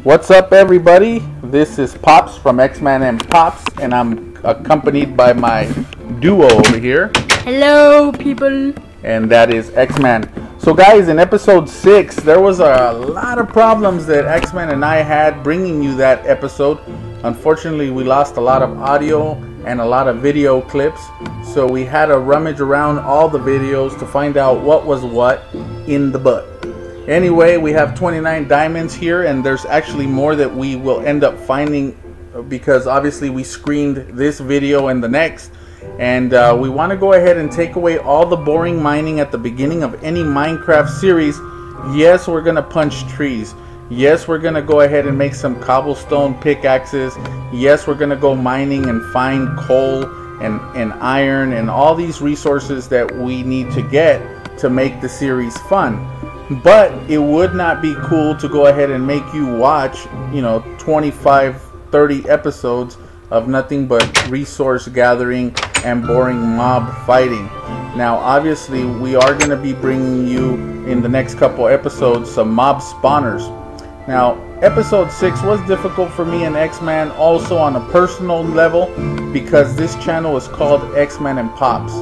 What's up, everybody? This is Pops from X-Man and Pops, and I'm accompanied by my duo over here. Hello, people. And that is X-Man. So guys, in episode 6, there was a lot of problems that X-Man and I had bringing you that episode. Unfortunately, we lost a lot of audio and a lot of video clips. So we had to rummage around all the videos to find out what was what in the butt. Anyway, we have 29 diamonds here, and there's actually more that we will end up finding because obviously we screened this video and the next. And we want to go ahead and take away all the boring mining at the beginning of any Minecraft series. Yes, we're going to punch trees. Yes, we're going to go ahead and make some cobblestone pickaxes. Yes, we're going to go mining and find coal and iron and all these resources that we need to get to make the series fun. But it would not be cool to go ahead and make you watch, 25, 30 episodes of nothing but resource gathering and boring mob fighting. Now, obviously, we are going to be bringing you in the next couple episodes some mob spawners. Now, episode 6 was difficult for me and X-Man also on a personal level because this channel is called X-Man and Pops.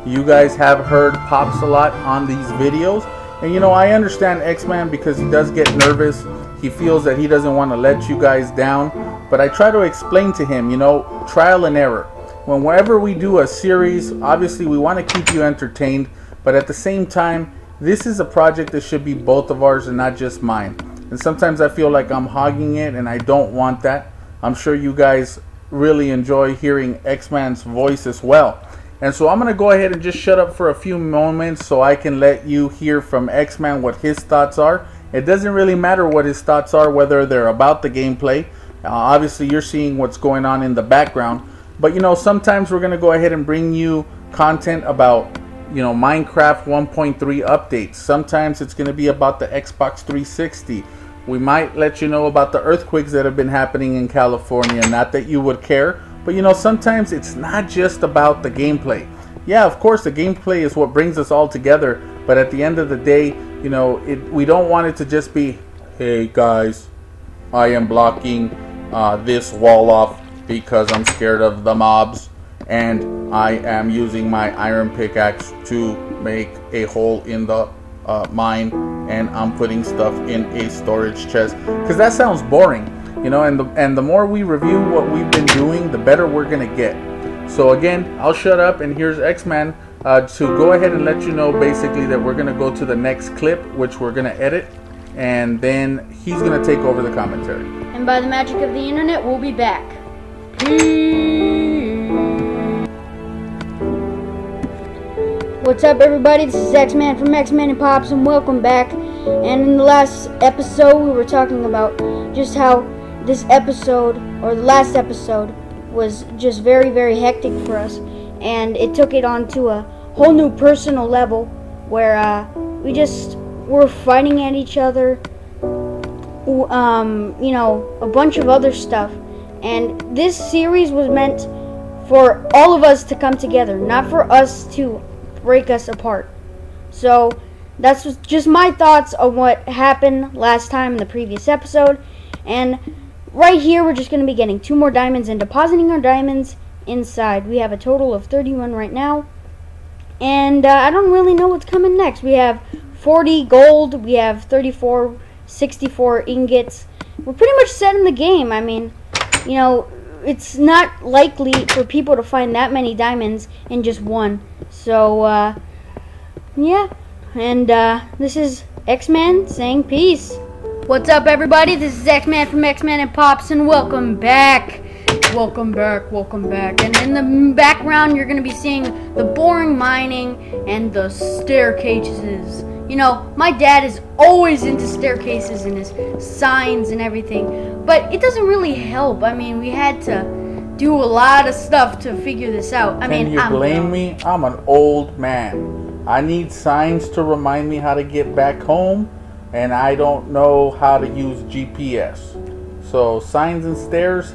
You guys have heard Pops a lot on these videos. And I understand X-Man because he does get nervous. He feels that he doesn't want to let you guys down. But I try to explain to him, trial and error. Whenever we do a series, obviously we want to keep you entertained. But at the same time, this is a project that should be both of ours and not just mine. And sometimes I feel like I'm hogging it, and I don't want that. I'm sure you guys really enjoy hearing X-Man's voice as well. And so I'm going to go ahead and just shut up for a few moments so I can let you hear from X-Man what his thoughts are. It doesn't really matter what his thoughts are, whether they're about the gameplay. Obviously, you're seeing what's going on in the background. But, sometimes we're going to go ahead and bring you content about, Minecraft 1.3 updates. Sometimes it's going to be about the Xbox 360. We might let you know about the earthquakes that have been happening in California. Not that you would care. But sometimes it's not just about the gameplay. Yeah, of course the gameplay is what brings us all together. But at the end of the day, we don't want it to just be, hey guys, I am blocking this wall off because I'm scared of the mobs. And I am using my iron pickaxe to make a hole in the mine. And I'm putting stuff in a storage chest. Because that sounds boring. And the more we review what we've been doing, the better we're going to get. So again, I'll shut up, and here's X-Man to go ahead and let you know basically that we're going to go to the next clip, which we're going to edit, and then he's going to take over the commentary. And by the magic of the internet, we'll be back. Peace. What's up, everybody? This is X-Man from X-Man and Pops, and welcome back. And in the last episode, we were talking about just how this episode, or the last episode, was just very, very hectic for us, and it took it on to a whole new personal level where we just were fighting at each other, a bunch of other stuff. And this series was meant for all of us to come together, not for us to break us apart. So that's just my thoughts on what happened last time in the previous episode. And right here, we're just going to be getting 2 more diamonds and depositing our diamonds inside. We have a total of 31 right now. And I don't really know what's coming next. We have 40 gold. We have 34, 64 ingots. We're pretty much set in the game. I mean, it's not likely for people to find that many diamonds in just one. So, yeah. And this is X-Man saying peace. What's up, everybody? This is X-Man from X-Man and Pops, and welcome back. Welcome back, welcome back. And in the background, you're going to be seeing the boring mining and the staircases. My dad is always into staircases and his signs and everything, but it doesn't really help. I mean, we had to do a lot of stuff to figure this out. Can you blame me? I'm an old man. I need signs to remind me how to get back home. And I don't know how to use GPS. So signs and stairs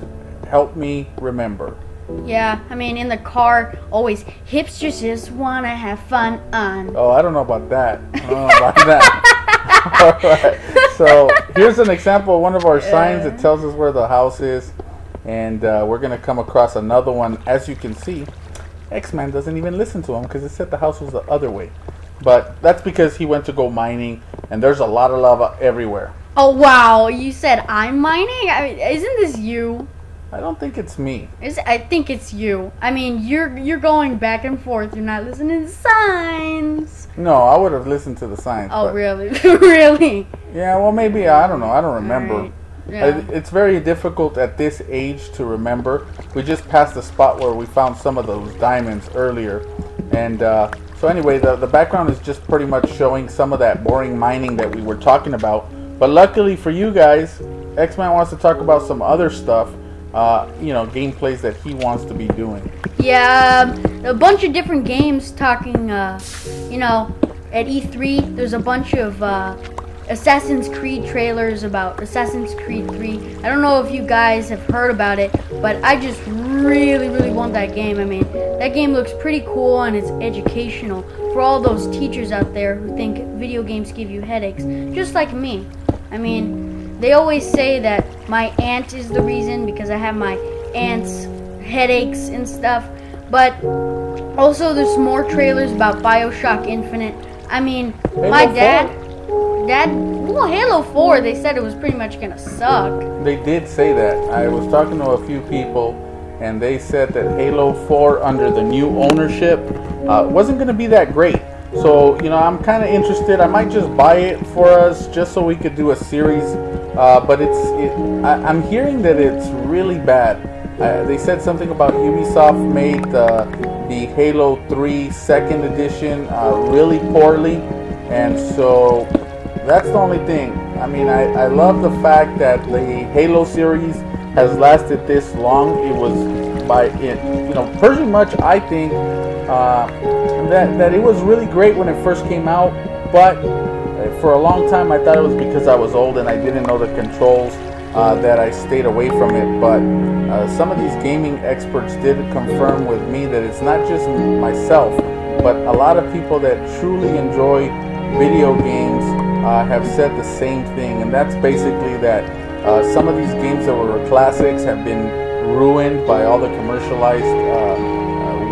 help me remember. Yeah, I mean, in the car, always, hipsters just want to have fun on. Oh, I don't know about that. I don't know about that. All right. So here's an example of one of our signs. It tells us where the house is, and we're gonna come across another one. As you can see, X-Man doesn't even listen to him because it said the house was the other way. But that's because he went to go mining, and there's a lot of lava everywhere. Oh wow! You said I'm mining. I mean, isn't this you? I don't think it's me. I think it's you. I mean, you're going back and forth. You're not listening to signs. No, I would have listened to the signs. Oh, really? Really? Yeah, well, maybe. I don't know. I don't remember. Right. Yeah. It's very difficult at this age to remember. We just passed the spot where we found some of those diamonds earlier. And so anyway, the background is just pretty much showing some of that boring mining that we were talking about. But luckily for you guys, X-Man wants to talk about some other stuff. Gameplays that he wants to be doing. Yeah, a bunch of different games talking, at E3, there's a bunch of Assassin's Creed trailers about Assassin's Creed 3. I don't know if you guys have heard about it, but I just really, really want that game. I mean, that game looks pretty cool and it's educational for all those teachers out there who think video games give you headaches, just like me. I mean, they always say that my aunt is the reason because I have my aunt's headaches and stuff. But also there's more trailers about BioShock Infinite. I mean, my dad, well, Halo 4, they said it was pretty much gonna suck. They did say that. I was talking to a few people, and they said that Halo 4 under the new ownership wasn't gonna be that great. So, I'm kind of interested. I might just buy it for us just so we could do a series. But I'm hearing that it's really bad. They said something about Ubisoft made the Halo 3 second edition really poorly. And so that's the only thing. I mean, I love the fact that the Halo series has lasted this long. It was pretty much I think that it was really great when it first came out, but for a long time I thought it was because I was old and I didn't know the controls that I stayed away from it. But some of these gaming experts did confirm with me that it's not just myself, but a lot of people that truly enjoy video games have said the same thing, and that's basically that some of these games that were classics have been ruined by all the commercialized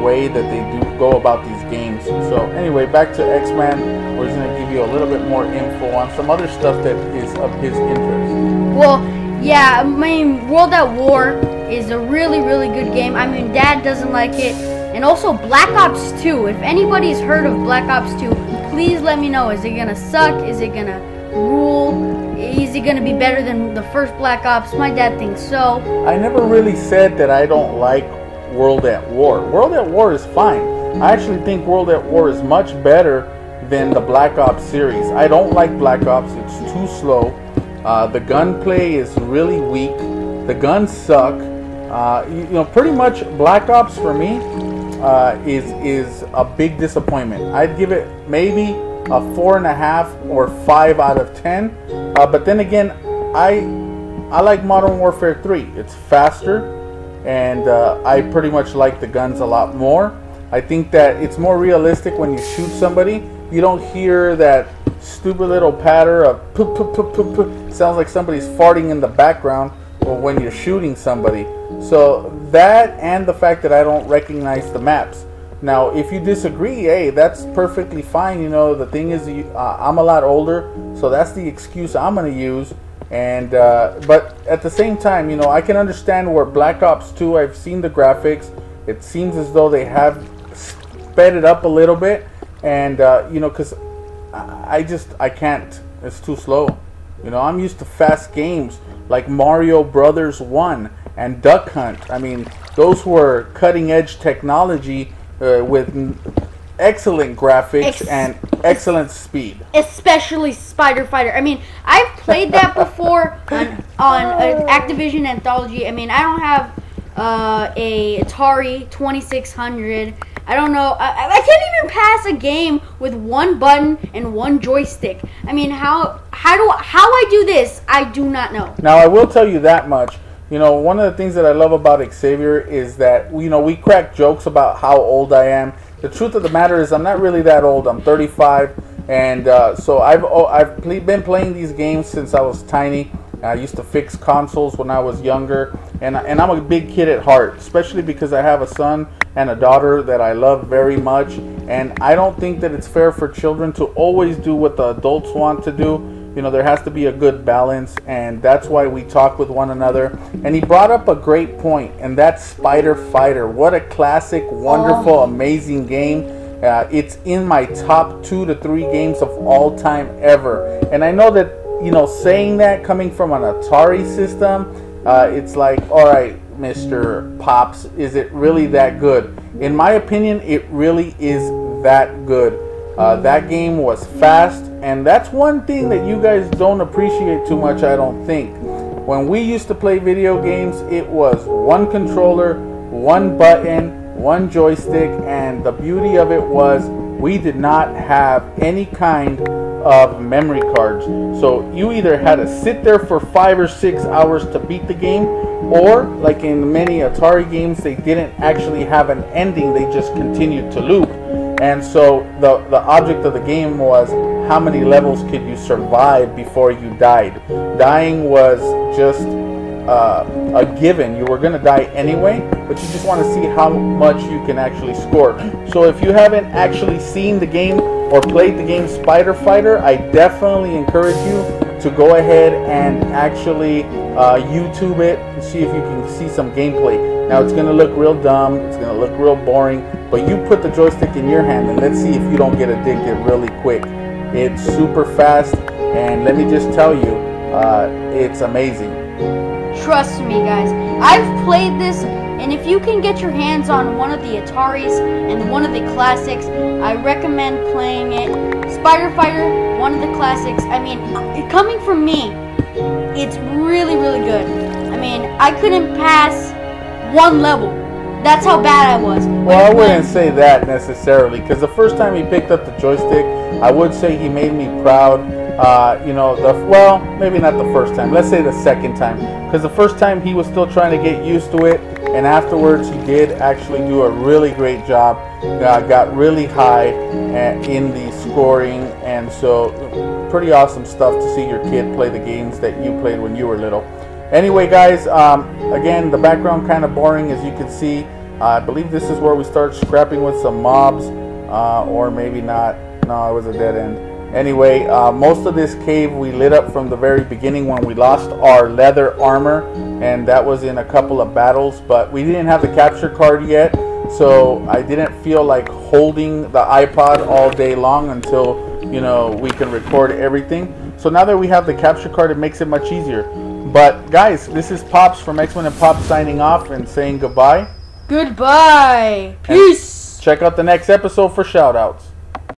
way that they do go about these games. So anyway, back to X-Man. We're just going to give you a little bit more info on some other stuff that is of his interest. Well, yeah, I mean, World at War is a really, really good game. I mean, Dad doesn't like it. And also Black Ops 2. If anybody's heard of Black Ops 2, please let me know. Is it going to suck? Is it going to rule? Is it going to be better than the first Black Ops? My dad thinks so. I never really said that I don't like World at War. World at War is fine. I actually think World at War is much better than the Black Ops series. I don't like Black Ops. It's too slow. The gunplay is really weak. The guns suck. Pretty much Black Ops for me is a big disappointment. I'd give it maybe a 4.5 or 5 out of 10. But then again, I like Modern Warfare 3. It's faster. And I pretty much like the guns a lot more. I think that it's more realistic when you shoot somebody. You don't hear that stupid little patter of poop, poop, poop, poop, poop. Sounds like somebody's farting in the background when you're shooting somebody. So that, and the fact that I don't recognize the maps. Now, if you disagree, hey, that's perfectly fine. The thing is, I'm a lot older, so that's the excuse I'm going to use. And but at the same time, I can understand where Black Ops 2, I've seen the graphics. It seems as though they have sped it up a little bit. And, because I can't. It's too slow. I'm used to fast games like Mario Brothers 1 and Duck Hunt. I mean, those were cutting edge technology with excellent graphics and excellent speed. Especially Spider Fighter. I mean, I've played that before on Activision Anthology. I mean, I don't have a Atari 2600. I don't know. I can't even pass a game with one button and one joystick. I mean, how I do this, I do not know. Now, I will tell you that much. One of the things that I love about Xavier is that, we crack jokes about how old I am. The truth of the matter is I'm not really that old. I'm 35, And so been playing these games since I was tiny. I used to fix consoles when I was younger, and I'm a big kid at heart, especially because I have a son and a daughter that I love very much, and I don't think that it's fair for children to always do what the adults want to do. You know, there has to be a good balance, and that's why we talk with one another. And he brought up a great point, and that's Spider Fighter. What a classic, wonderful, amazing game. It's in my top 2 to 3 games of all time ever. And I know that, you know, saying that coming from an Atari system, it's like, all right, Mr. Pops, is it really that good? In my opinion, it really is that good. That game was fast, and that's one thing that you guys don't appreciate too much, I don't think. When we used to play video games, it was one controller, one button, one joystick, and the beauty of it was we did not have any kind of memory cards. So you either had to sit there for 5 or 6 hours to beat the game, or like in many Atari games, they didn't actually have an ending, they just continued to loop. And so the object of the game was how many levels could you survive before you died. Dying was just a given. You were going to die anyway, but you just want to see how much you can actually score. So if you haven't actually seen the game or played the game Spider Fighter, I definitely encourage you to go ahead and actually YouTube it and see if you can see some gameplay. Now it's going to look real dumb, it's going to look real boring, but you put the joystick in your hand and let's see if you don't get addicted really quick. It's super fast, and let me just tell you, it's amazing. Trust me, guys. I've played this, and if you can get your hands on one of the Ataris and one of the classics, I recommend playing it. Spider Fighter, one of the classics. I mean, coming from me, it's really, really good. I mean, I couldn't pass one level. That's how bad I was. Well, I wouldn't say that necessarily, because the first time he picked up the joystick, I would say he made me proud. You know, well, maybe not the first time. Let's say the second time, because the first time he was still trying to get used to it, and afterwards he did actually do a really great job. Got really high in the scoring, and so pretty awesome stuff to see your kid play the games that you played when you were little. Anyway, guys, again, the background kind of boring, as you can see. I believe this is where we start scrapping with some mobs, or maybe not. No, it was a dead end. Anyway, most of this cave we lit up from the very beginning when we lost our leather armor, and that was in a couple of battles, but we didn't have the capture card yet, so I didn't feel like holding the iPod all day long until, you know, we can record everything. So now that we have the capture card, it makes it much easier. But guys, this is Pops from X-Men and Pops signing off and saying goodbye. Goodbye. Peace. And check out the next episode for shoutouts.